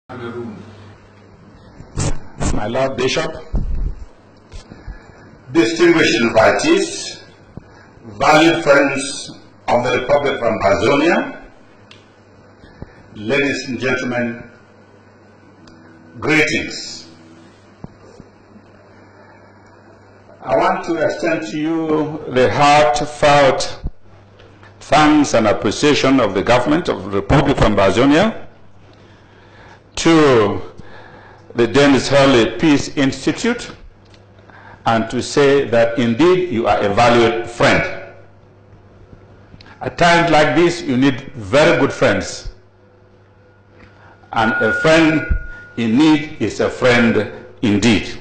My Lord Bishop, distinguished invitees, valued friends of the Republic of Ambazonia, ladies and gentlemen, greetings. I want to extend to you the heartfelt thanks and appreciation of the government of the Republic of Ambazonia to the Dennis Hurley Peace Institute, and to say that indeed you are a valued friend. At times like this, you need very good friends, and a friend in need is a friend indeed.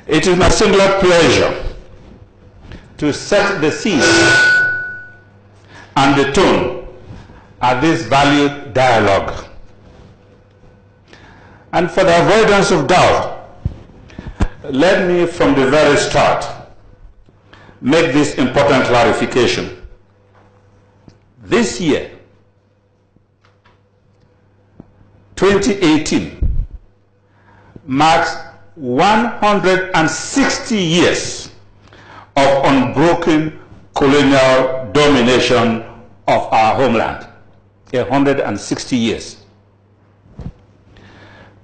It is my singular pleasure to set the scene and the tone of this valued dialogue. And for the avoidance of doubt, let me from the very start make this important clarification. This year, 2018, marks 160 years of unbroken colonial domination of our homeland. 160 years.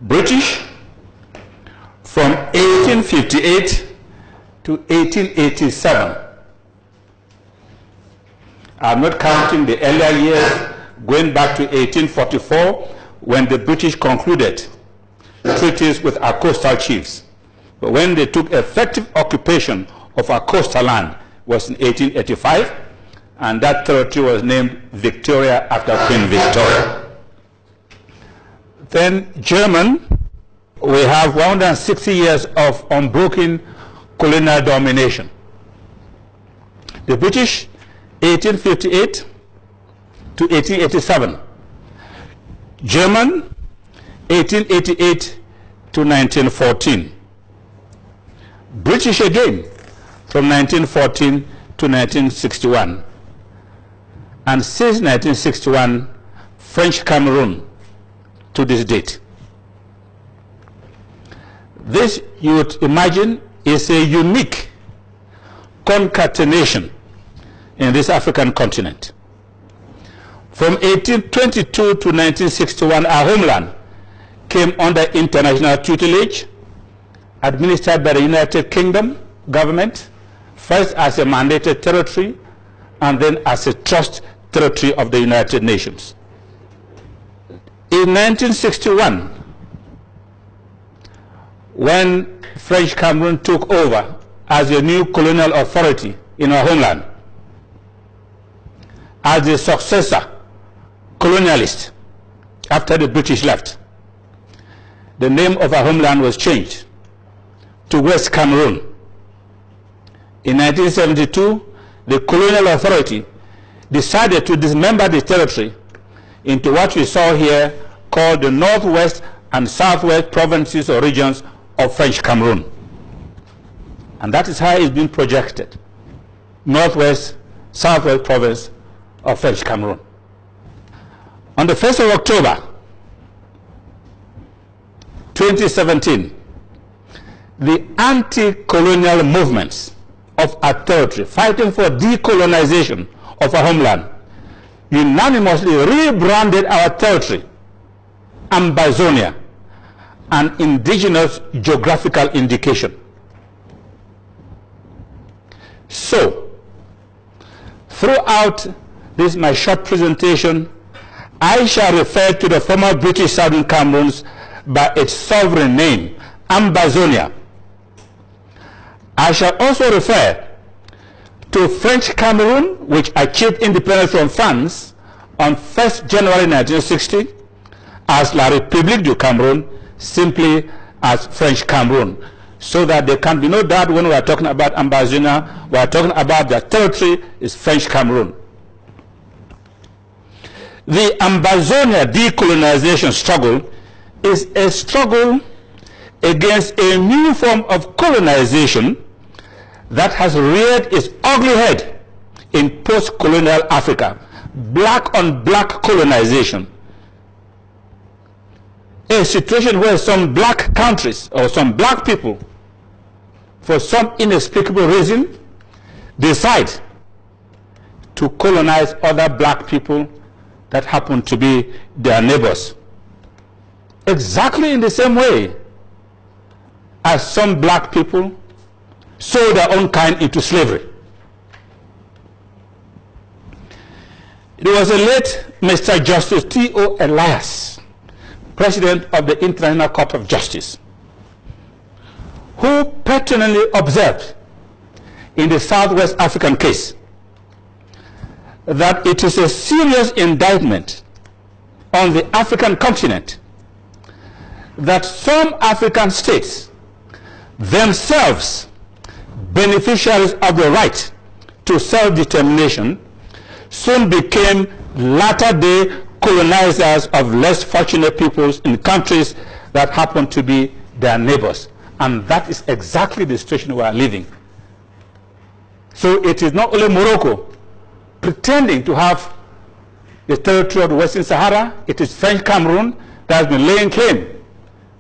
British, from 1858 to 1887. I'm not counting the earlier years, going back to 1844, when the British concluded treaties with our coastal chiefs. But when they took effective occupation of our coastal land was in 1885, and that territory was named Victoria after Queen Victoria. Then German, we have 160 years of unbroken colonial domination. The British, 1858 to 1887. German, 1888 to 1914. British again, from 1914 to 1961. And since 1961, French Cameroon to this date. This, you would imagine, is a unique concatenation in this African continent. From 1822 to 1961, our homeland came under international tutelage, administered by the United Kingdom government, first as a mandated territory, and then as a trust territory of the United Nations. In 1961, when French Cameroon took over as a new colonial authority in our homeland, as the successor colonialist after the British left, the name of our homeland was changed to West Cameroon. In 1972, the colonial authority decided to dismember the territory into what we saw here called the Northwest and Southwest provinces or regions of French Cameroon. And that is how it's been projected. Northwest, Southwest province of French Cameroon. On the 1st of October, 2017, the anti-colonial movements of our territory, fighting for decolonization of our homeland, unanimously rebranded our territory Ambazonia, an indigenous geographical indication. So, throughout this my short presentation, I shall refer to the former British Southern Cameroons by its sovereign name, Ambazonia. I shall also refer to French Cameroon, which achieved independence from France on 1st January 1960, as La République du Cameroun, simply as French Cameroon, so that there can be no doubt when we are talking about Ambazonia, we are talking about the territory is French Cameroon. The Ambazonia decolonization struggle is a struggle against a new form of colonization that has reared its ugly head in post-colonial Africa, black on black colonization. a situation where some black countries or some black people, for some inexplicable reason, decide to colonize other black people that happen to be their neighbors. Exactly in the same way as some black people sold their own kind into slavery. There was a late Mr. Justice T.O. Elias, President of the International Court of Justice, who pertinently observed in the Southwest African case that it is a serious indictment on the African continent that some African states, themselves beneficiaries of the right to self-determination, soon became latter-day colonizers of less fortunate peoples in countries that happen to be their neighbors. And that is exactly the situation we are living. So it is not only Morocco pretending to have the territory of the Western Sahara, it is French Cameroon that has been laying claim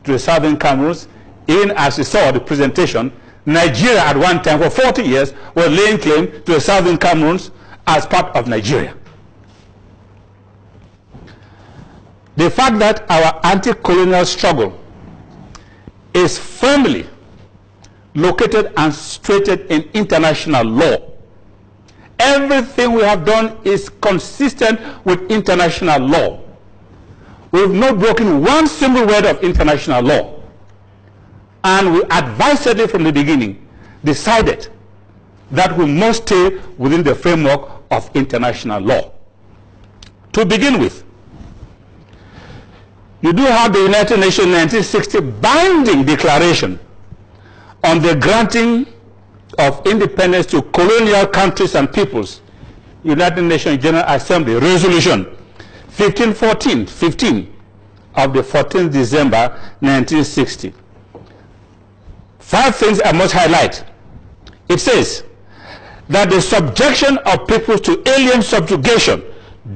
to the Southern Cameroons. Even as we saw the presentation, Nigeria at one time for 40 years was laying claim to the Southern Cameroons as part of Nigeria. The fact that our anti-colonial struggle is firmly located and situated in international law. Everything we have done is consistent with international law. We've not broken one single word of international law. And we advisedly from the beginning decided that we must stay within the framework of international law. To begin with, you do have the United Nations 1960 binding declaration on the granting of independence to colonial countries and peoples, United Nations General Assembly, Resolution 15 of the 14th December 1960. 5 things I must highlight. It says that the subjection of peoples to alien subjugation,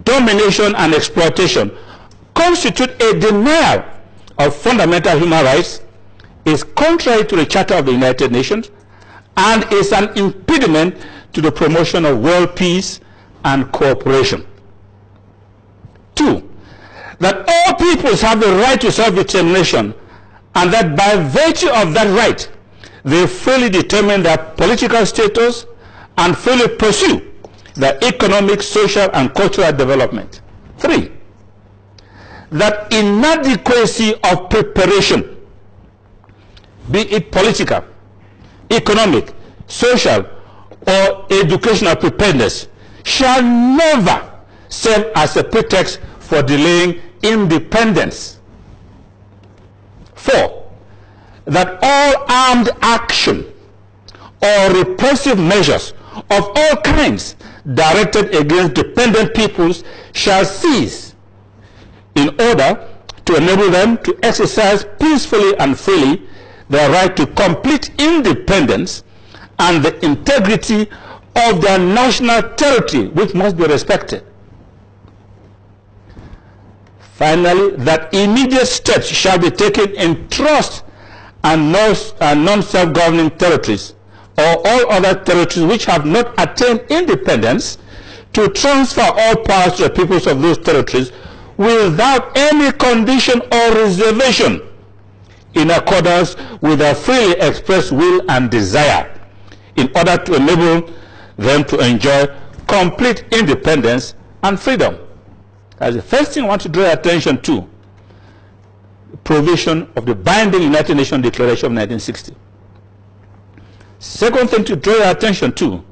domination, and exploitation constitute a denial of fundamental human rights, is contrary to the Charter of the United Nations, and is an impediment to the promotion of world peace and cooperation. 2, that all peoples have the right to self-determination, and that by virtue of that right, they freely determine their political status and freely pursue their economic, social, and cultural development. 3, that inadequacy of preparation, be it political, economic, social, or educational preparedness, shall never serve as a pretext for delaying independence. 4, that all armed action or repressive measures of all kinds directed against dependent peoples shall cease in order to enable them to exercise peacefully and freely their right to complete independence and the integrity of their national territory, which must be respected. Finally, that immediate steps shall be taken in trust and non-self-governing territories or all other territories which have not attained independence to transfer all powers to the peoples of those territories without any condition or reservation, in accordance with their freely expressed will and desire, in order to enable them to enjoy complete independence and freedom. That's the first thing I want to draw your attention to, provision of the binding United Nations Declaration of 1960. Second thing to draw your attention to,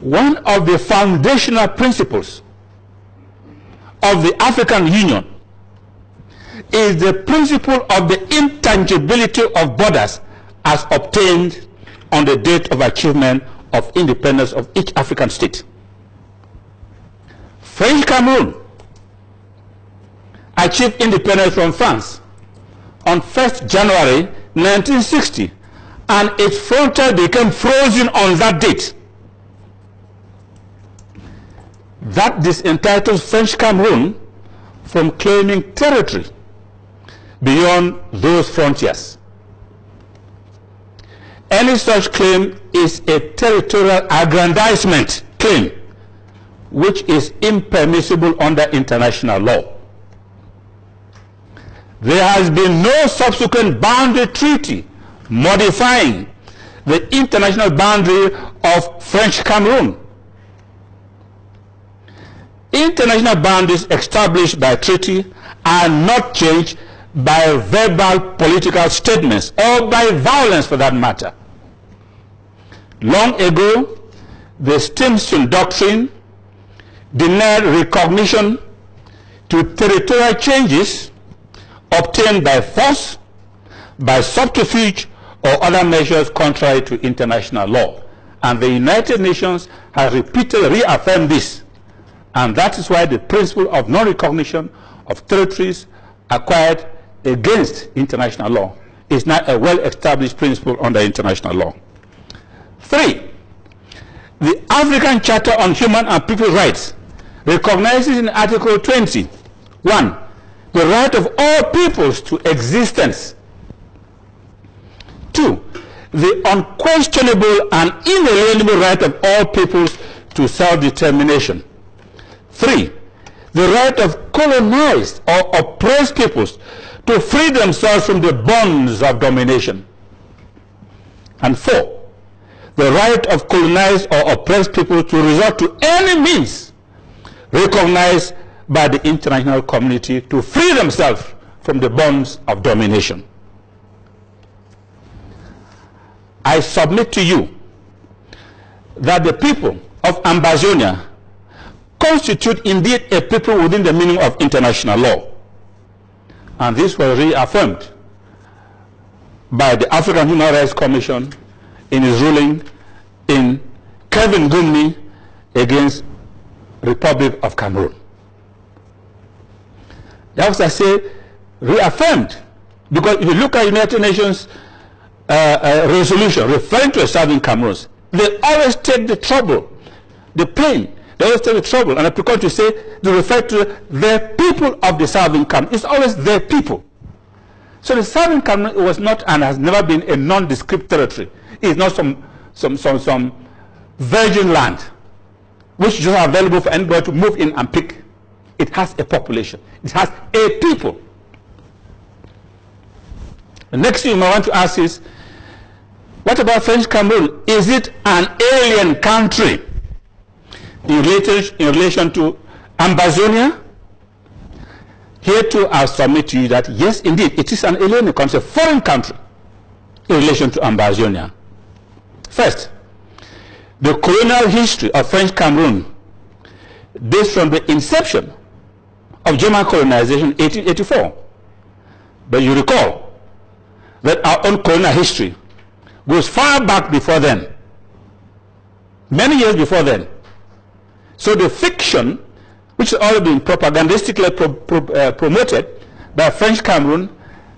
one of the foundational principles of the African Union is the principle of the intangibility of borders as obtained on the date of achievement of independence of each African state. French Cameroon achieved independence from France on 1st January 1960, and its frontier became frozen on that date. That disentitles French Cameroon from claiming territory beyond those frontiers. Any such claim is a territorial aggrandizement claim, which is impermissible under international law. There has been no subsequent boundary treaty modifying the international boundary of French Cameroon. International boundaries established by treaty are not changed by verbal political statements or by violence for that matter. Long ago, the Stimson Doctrine denied recognition to territorial changes obtained by force, by subterfuge, or other measures contrary to international law. And the United Nations has repeatedly reaffirmed this. And that is why the principle of non-recognition of territories acquired against international law is not a well-established principle under international law. 3. The African Charter on Human and People's Rights recognizes in Article 21 the right of all peoples to existence. 2. The unquestionable and inalienable right of all peoples to self-determination. 3. The right of colonized or oppressed peoples to free themselves from the bonds of domination. And 4. The right of colonized or oppressed people to resort to any means recognized by the international community to free themselves from the bonds of domination. I submit to you that the people of Ambazonia constitute indeed a people within the meaning of international law. And this was reaffirmed by the African Human Rights Commission in its ruling in Kevin Gummi against Republic of Cameroon. That was, I say, reaffirmed, because if you look at United Nations resolution referring to a Southern Cameroons, they always take the trouble, the pain, they always take the trouble, and I prefer to say they refer to the people of the Southern Cameroon. It's always their people. So the Southern Cameroon was not and has never been a nondescript territory. It's not some virgin land which is just available for anybody to move in and pick. It has a population. It has a people. The next thing I want to ask is, what about French Cameroon? Is it an alien country in relation to Ambazonia? Here too I submit to you that yes, indeed, it is an alien country, a foreign country in relation to Ambazonia. First, the colonial history of French Cameroon dates from the inception of German colonization in 1884. But you recall that our own colonial history goes far back before then, many years before then. So the fiction, which has already been propagandistically promoted by French Cameroon,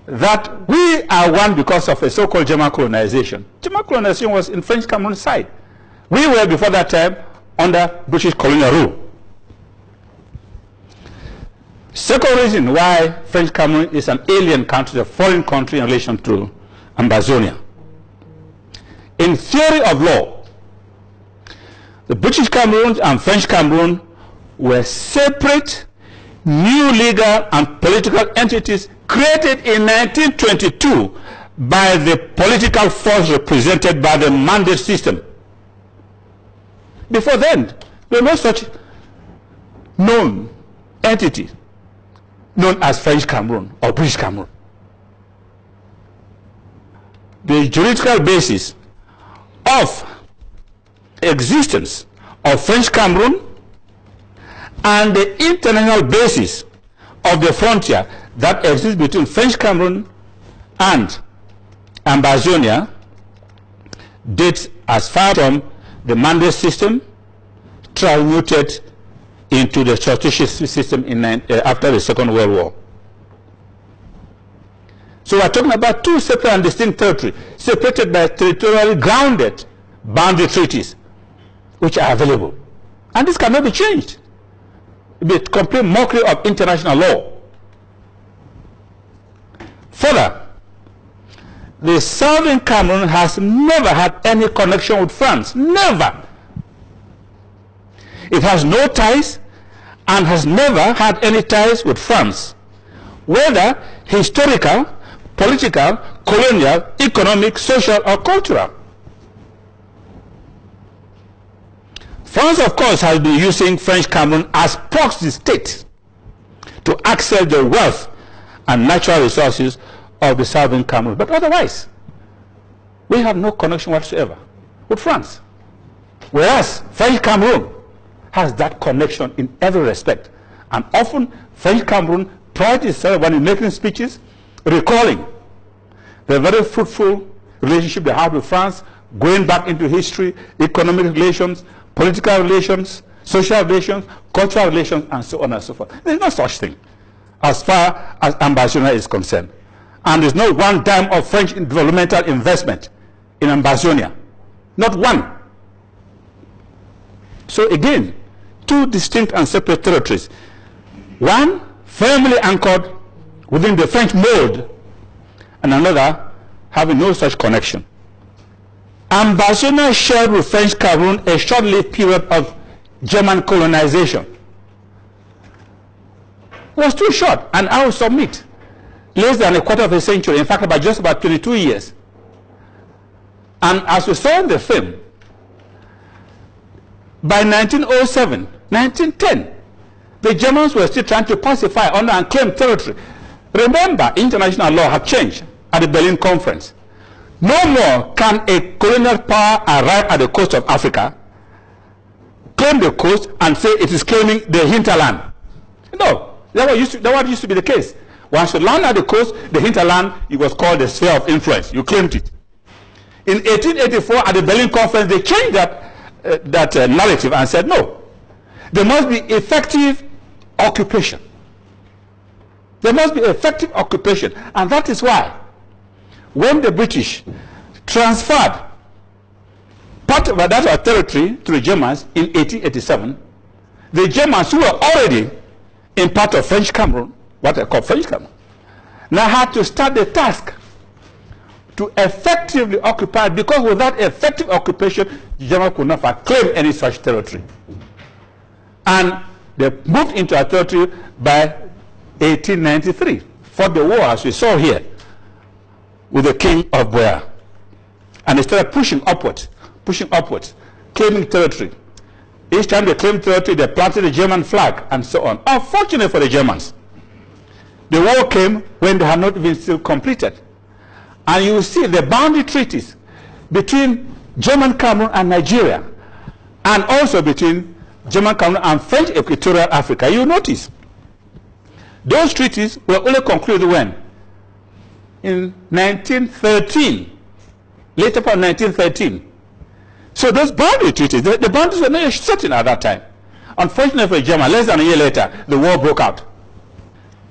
that we are one because of a so-called German colonization. German colonization was in French Cameroon's side. We were before that time under British colonial rule. Second reason why French Cameroon is an alien country, a foreign country in relation to Ambazonia. In theory of law, the British Cameroon and French Cameroon were separate, new legal and political entities created in 1922 by the political force represented by the mandate system. Before then, there was no such known entity known as French Cameroon or British Cameroon. The juridical basis of existence of French Cameroon and the international basis of the frontier that exists between French Cameroon and Ambazonia dates as far from the mandate system transmuted into the Scottish system after the Second World War. So we're talking about two separate and distinct territories, separated by territorially grounded boundary treaties, which are available. And this cannot be changed. It would be a complete mockery of international law. Further, the Southern Cameroon has never had any connection with France. Never. It has no ties and has never had any ties with France, whether historical, political, colonial, economic, social, or cultural. France, of course, has been using French Cameroon as proxy state to access the wealth and natural resources of the Southern Cameroon. But otherwise, we have no connection whatsoever with France. Whereas French Cameroon has that connection in every respect. And often, French Cameroon prides itself when making speeches, recalling the very fruitful relationship they had with France, going back into history, economic relations, political relations, social relations, cultural relations, and so on and so forth. There is no such thing as far as Ambazonia is concerned. And there is no one dime of French developmental investment in Ambazonia. Not one. So again, two distinct and separate territories. One firmly anchored within the French mold, and another having no such connection. Ambazonia shared with French Cameroon a short-lived period of German colonization. It was too short, and I will submit, less than a quarter of a century, in fact about just about 22 years. And as we saw in the film, by 1907, 1910, the Germans were still trying to pacify under unclaimed territory. Remember, international law had changed at the Berlin Conference. No more can a colonial power arrive at the coast of Africa, claim the coast, and say it is claiming the hinterland. No, that used to be the case. Once you land at the coast, the hinterland, it was called the sphere of influence. You claimed it. In 1884, at the Berlin Conference, they changed that narrative and said, no, there must be effective occupation. There must be effective occupation. And that is why, when the British transferred part of that territory to the Germans in 1887, the Germans, who were already in part of French Cameroon, what they call French Cameroon, now had to start the task to effectively occupy, because without effective occupation, the Germans could not claim any such territory. And they moved into our territory by 1893, fought the war, as we saw here, with the King of Boer. And they started pushing upwards, claiming territory. Each time they claimed territory, they planted the German flag, and so on. Unfortunately for the Germans, the war came when they had not been still completed. And you will see the boundary treaties between German Cameroon and Nigeria, and also between German Cameroon and French Equatorial Africa. You notice those treaties were only concluded when? In 1913, later part 1913. So those boundary treaties, the boundaries were not certain at that time. Unfortunately for Germany, less than a year later, the war broke out.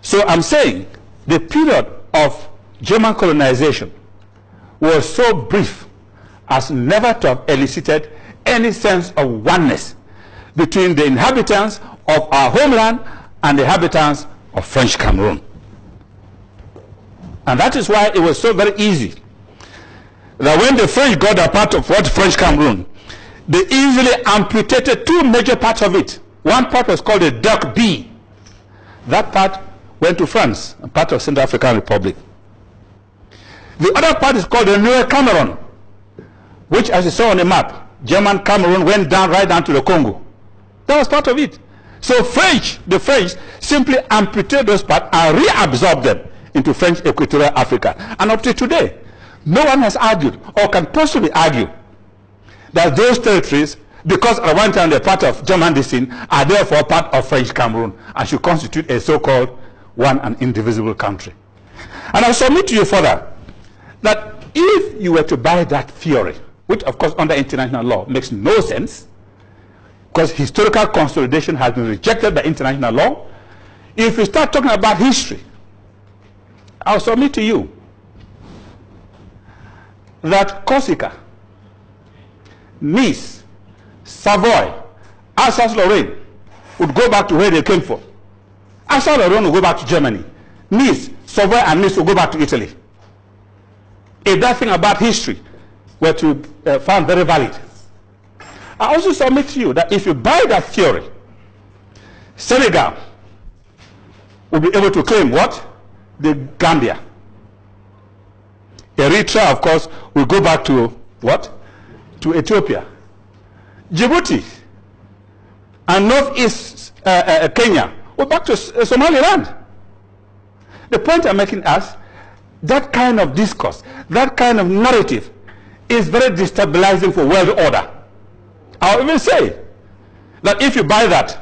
So I'm saying the period of German colonization was so brief as never to have elicited any sense of oneness between the inhabitants of our homeland and the inhabitants of French Cameroon. And that is why it was so very easy that when the French got a part of what French Cameroon, they easily amputated two major parts of it. One part was called the Duck B. That part went to France, a part of Central African Republic. The other part is called the New Cameroon, which, as you saw on the map, German Cameroon went down right down to the Congo. That was part of it. So the French simply amputated those parts and reabsorbed them into French Equatorial Africa. And up to today, no one has argued or can possibly argue that those territories, because at one time they're part of German descent, are therefore part of French Cameroon and should constitute a so-called one and indivisible country. And I'll submit to you further that if you were to buy that theory, which of course under international law makes no sense, because historical consolidation has been rejected by international law, if you start talking about history, I'll submit to you that Corsica, Nice, Savoy, Alsace-Lorraine, would go back to where they came from. Assad alone will go back to Germany. Nice, Savoy and Nice will go back to Italy. If that thing about history were to be found very valid. I also submit to you that if you buy that theory, Senegal will be able to claim what? The Gambia. Eritrea, of course, will go back to what? To Ethiopia. Djibouti and northeast Kenya will back to Somaliland. The point I'm making is that kind of discourse, that kind of narrative is very destabilizing for world order. I'll even say that if you buy that,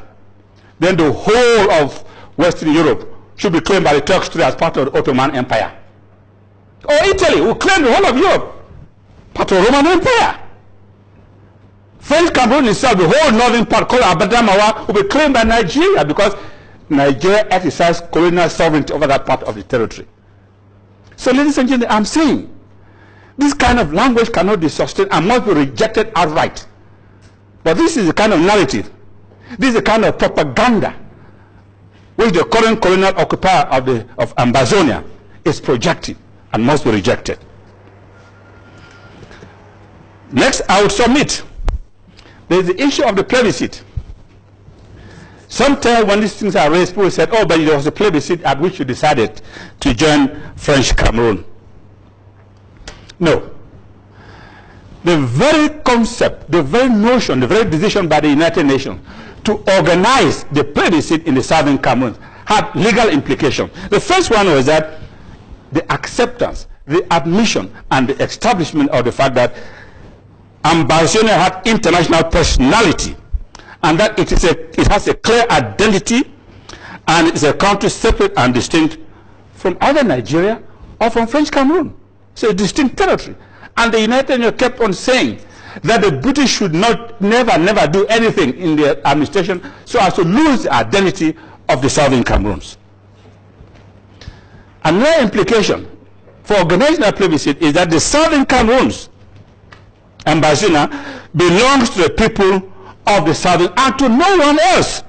then the whole of Western Europe should be claimed by the Turks today as part of the Ottoman Empire. Or Italy will claim the whole of Europe, part of the Roman Empire. French Cameroon itself, the whole northern part called Abadamawa, will be claimed by Nigeria because Nigeria exercised colonial sovereignty over that part of the territory. So ladies and gentlemen, I'm saying this kind of language cannot be sustained and must be rejected outright. But this is the kind of narrative, this is the kind of propaganda which the current colonial occupier of Ambazonia is projecting and must be rejected. Next, I would submit there is the issue of the plebiscite. Sometimes when these things are raised, people said, oh, but there was a plebiscite at which you decided to join French Cameroon. No. The very concept, the very notion, the very decision by the United Nations to organize the plebiscite in the southern Cameroon had legal implications. The first one was that the acceptance, the admission, and the establishment of the fact that Ambazonia had international personality, and that it has a clear identity, and it's a country separate and distinct from either Nigeria or from French Cameroon. So a distinct territory. And the United Nations kept on saying that the British should never do anything in their administration so as to lose the identity of the southern Cameroons. Another implication for organizing a plebiscite is that the southern Cameroons, Ambazonia, belongs to the people of the southern and to no one else.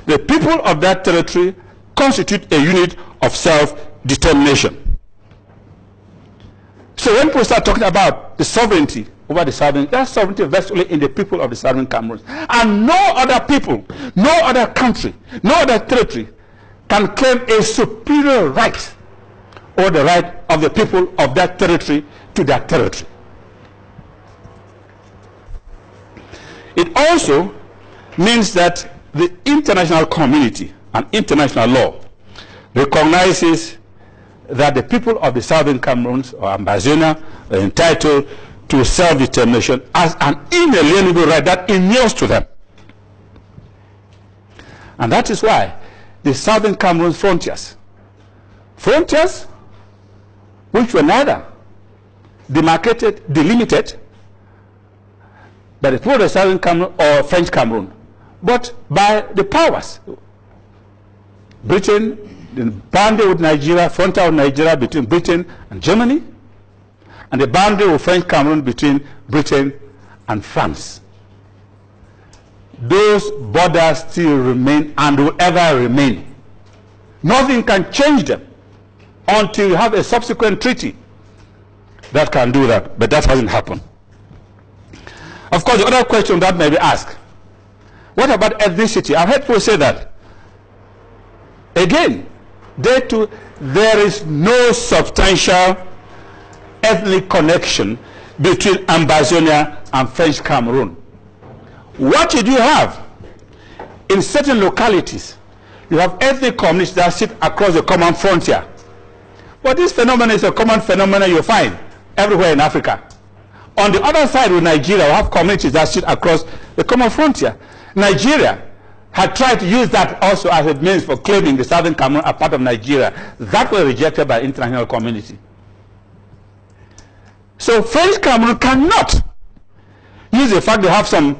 The people of that territory constitute a unit of self-determination. So when people start talking about the sovereignty over the southern, that sovereignty vests only in the people of the southern Cameroon. And no other people, no other country, no other territory can claim a superior right or the right of the people of that territory to that territory. It also means that the international community and international law recognizes that the people of the southern Cameroons or Ambazonia are entitled to self-determination as an inalienable right that inures to them. And that is why the southern Cameroon frontiers which were neither delimited by the people of the southern Cameroon or French Cameroon, but by the powers. Britain, the boundary with Nigeria, frontier with Nigeria between Britain and Germany, and the boundary with French Cameroon between Britain and France. Those borders still remain and will ever remain. Nothing can change them until you have a subsequent treaty that can do that, but that hasn't happened. Of course, the other question that may be asked, what about ethnicity? I've heard people say that. Again, there is no substantial ethnic connection between Ambazonia and French Cameroon. What did you have? In certain localities, you have ethnic communities that sit across the common frontier. But this phenomenon is a common phenomenon you find everywhere in Africa. On the other side with Nigeria, we have communities that sit across the common frontier. Nigeria had tried to use that also as a means for claiming the southern Cameroon as part of Nigeria. That was rejected by the international community. So French Cameroon cannot use the fact they have some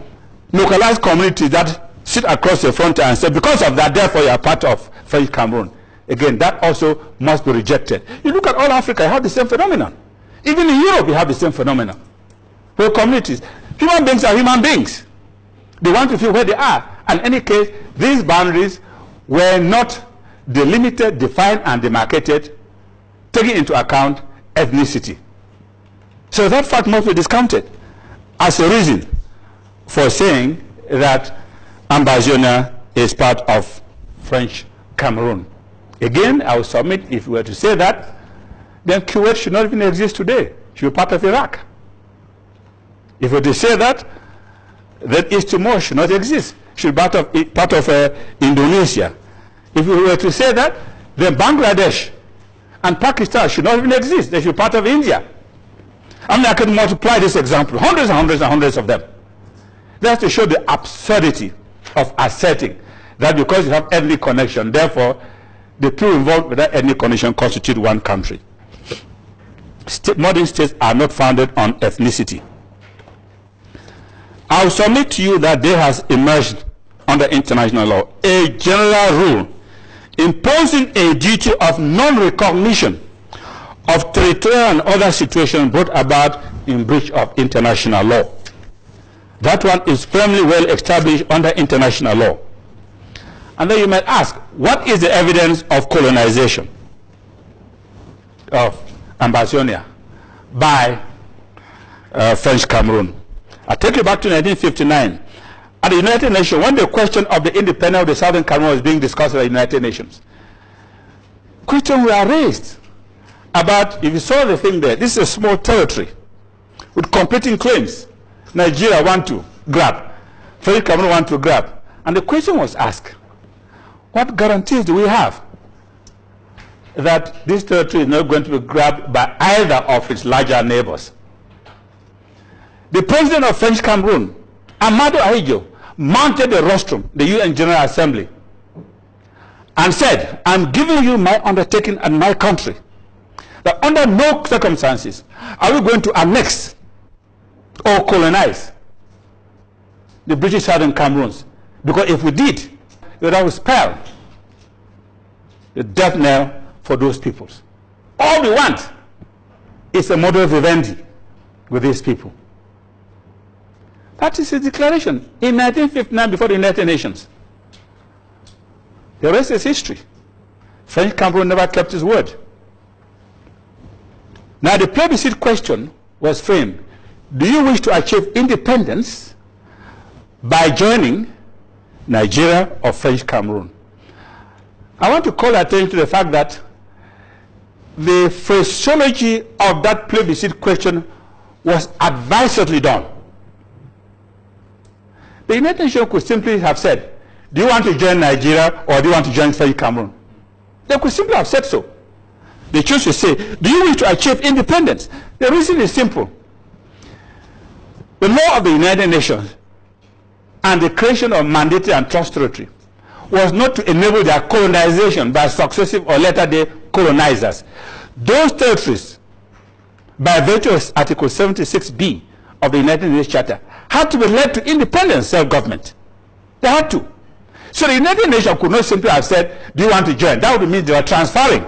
localized communities that sit across the frontier and say, because of that, therefore you are part of French Cameroon. Again, that also must be rejected. You look at all Africa, you have the same phenomenon. Even in Europe, you have the same phenomenon. Where communities, human beings are human beings. They want to feel where they are. And in any case, these boundaries were not delimited, defined, and demarcated, taking into account ethnicity. So that fact must be discounted as a reason for saying that Ambazonia is part of French Cameroon. Again, I will submit, if we were to say that, then Kuwait should not even exist today. It should be part of Iraq. If we were to say that, then East Timor should not exist. It should be part of Indonesia. If we were to say that, then Bangladesh and Pakistan should not even exist. They should be part of India. I mean, I can multiply this example, hundreds and hundreds and hundreds of them. That's to show the absurdity of asserting that because you have ethnic connection, therefore, the people involved with that ethnic connection constitute one country. Modern states are not founded on ethnicity. I will submit to you that there has emerged under international law a general rule imposing a duty of non-recognition of territorial and other situations brought about in breach of international law. That one is firmly well established under international law. And then you might ask, what is the evidence of colonization of Ambazonia by French Cameroon? I'll take you back to 1959. At the United Nations, when the question of the independence of the Southern Cameroon was being discussed at the United Nations, questions were raised about, if you saw the thing there, this is a small territory with competing claims. Nigeria want to grab, French Cameroon want to grab. And the question was asked, what guarantees do we have that this territory is not going to be grabbed by either of its larger neighbors? The president of French Cameroon, Amadou Ahidjo, mounted the rostrum, the UN General Assembly, and said, I'm giving you my undertaking and my country, that under no circumstances are we going to annex or colonize the British Southern Cameroons, because if we did, that would spell the death knell for those peoples. All we want is a model vivendi with these people. That is a declaration in 1959 before the United Nations. The rest is history. French Cameroon never kept his word. Now the plebiscite question was framed, do you wish to achieve independence by joining Nigeria or French Cameroon? I want to call attention to the fact that the phraseology of that plebiscite question was advisedly done. The United Nations could simply have said, do you want to join Nigeria or do you want to join French Cameroon? They could simply have said so. They chose to say, do you wish to achieve independence? The reason is simple. The law of the United Nations and the creation of mandatory and trust territory was not to enable their colonization by successive or latter-day colonizers. Those territories, by virtue of Article 76B of the United Nations Charter, had to be led to independent self-government. They had to. So the United Nations could not simply have said, do you want to join? That would mean they were transferring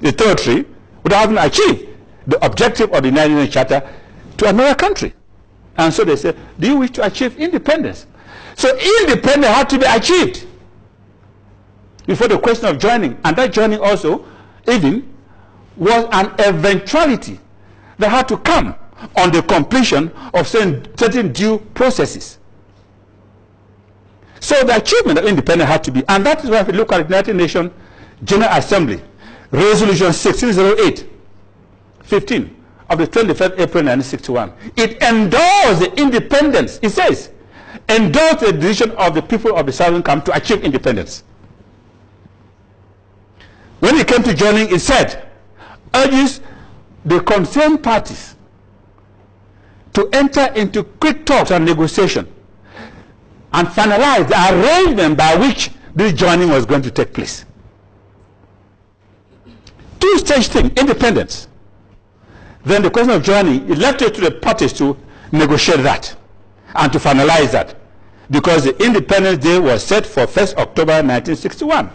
the territory without having achieved the objective of the United Nations Charter to another country. And so they said, do you wish to achieve independence? So independence had to be achieved before the question of joining. And that joining also, even, was an eventuality that had to come on the completion of certain due processes. So the achievement of independence had to be, and that is why if you look at the United Nations General Assembly, Resolution 1608-15 of the 25th April 1961, it endorsed the independence. It says, endorsed the decision of the people of the Southern Cameroon to achieve independence. When it came to joining, it said, urges the concerned parties to enter into quick talks and negotiation and finalize the arrangement by which this joining was going to take place. Two-stage thing, independence. Then the question of joining, it left it to the parties to negotiate that and to finalize that, because the Independence Day was set for 1st October 1961.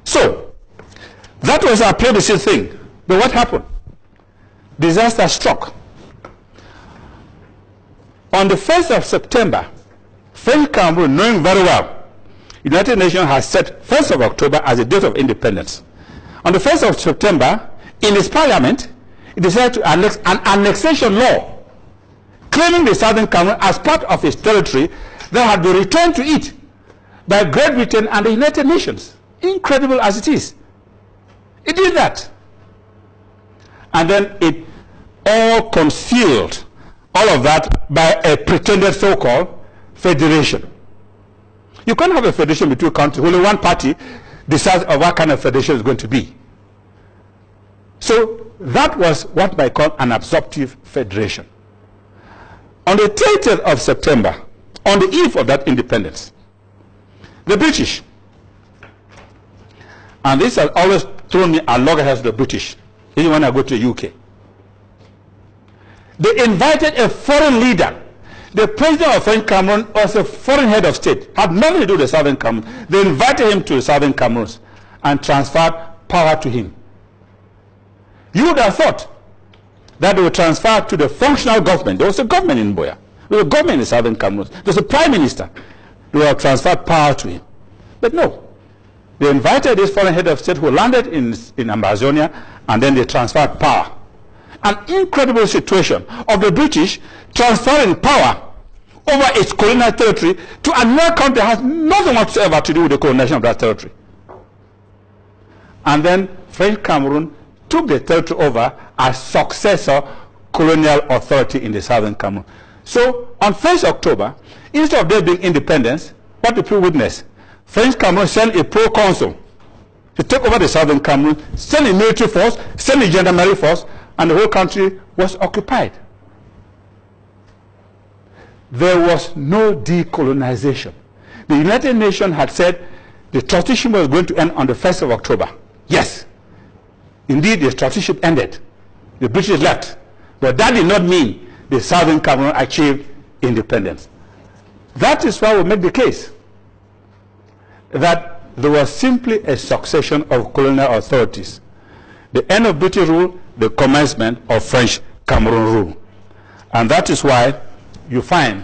So, that was our plebiscite thing. But what happened? Disaster struck. On the 1st of September, French Cameroon, knowing very well, United Nations has set 1st of October as a date of independence. On the 1st of September, in its parliament, it decided to annex an annexation law, claiming the Southern Cameroon as part of its territory that had been returned to it by Great Britain and the United Nations. Incredible as it is. It did that. And then it all concealed all of that by a pretended so-called federation. You can't have a federation between countries. Only one party decides of what kind of federation is going to be. So that was what I call an absorptive federation. On the 30th of September, on the eve of that independence, the British, and this has always thrown me at loggerheads to the British, even when I go to the UK. They invited a foreign leader. The president of French Cameroon was a foreign head of state, had nothing to do with the Southern Cameroon. They invited him to the Southern Cameroons and transferred power to him. You would have thought that they would transfer to the functional government. There was a government in Boya. There was a government in the Southern Cameroon. There was a prime minister. They would have transferred power to him. But no. They invited this foreign head of state who landed in Ambazonia, and then they transferred power. An incredible situation of the British transferring power over its colonial territory to another country that has nothing whatsoever to do with the colonization of that territory. And then French Cameroon took the territory over as successor colonial authority in the Southern Cameroon. So on 1st October, instead of there being independence, what did people witness? French Cameroon sent a pro-consul to take over the Southern Cameroon, send a military force, send a gendarmerie force, and the whole country was occupied. There was no decolonization. The United Nations had said the trusteeship was going to end on the 1st of October. Yes, indeed the trusteeship ended. The British left. But that did not mean the Southern Cameroon achieved independence. That is why we make the case that there was simply a succession of colonial authorities. The end of British rule, the commencement of French Cameroon rule. And that is why you find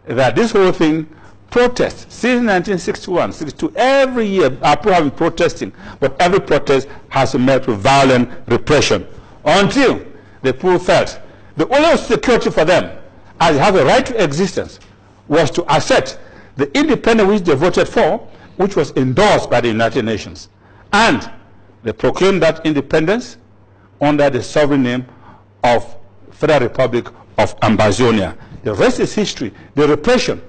that this whole thing, protests, since 1961, 62, every year people have been protesting, but every protest has met with violent repression until the people felt the only security for them, as they have a right to existence, was to accept the independence which they voted for, which was endorsed by the United Nations. And they proclaimed that independence under the sovereign name of Federal Republic of Ambazonia. The rest is history. The repression,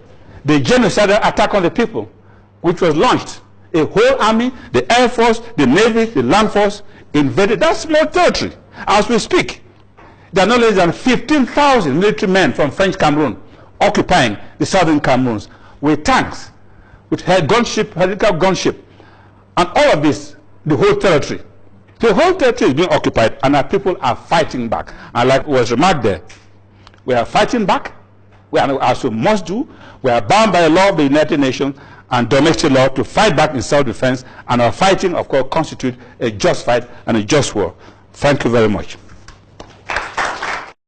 the genocidal attack on the people, which was launched. A whole army, the Air Force, the Navy, the Land Force invaded that small territory. As we speak, there are no less than 15,000 military men from French Cameroon occupying the Southern Cameroons with tanks, with gunship, helicopter gunship, and all of this, the whole territory. The whole territory is being occupied, and our people are fighting back. And like was remarked there, we are fighting back. We are, as we must do, we are bound by the law of the United Nations and domestic law to fight back in self-defense, and our fighting, of course, constitutes a just fight and a just war. Thank you very much.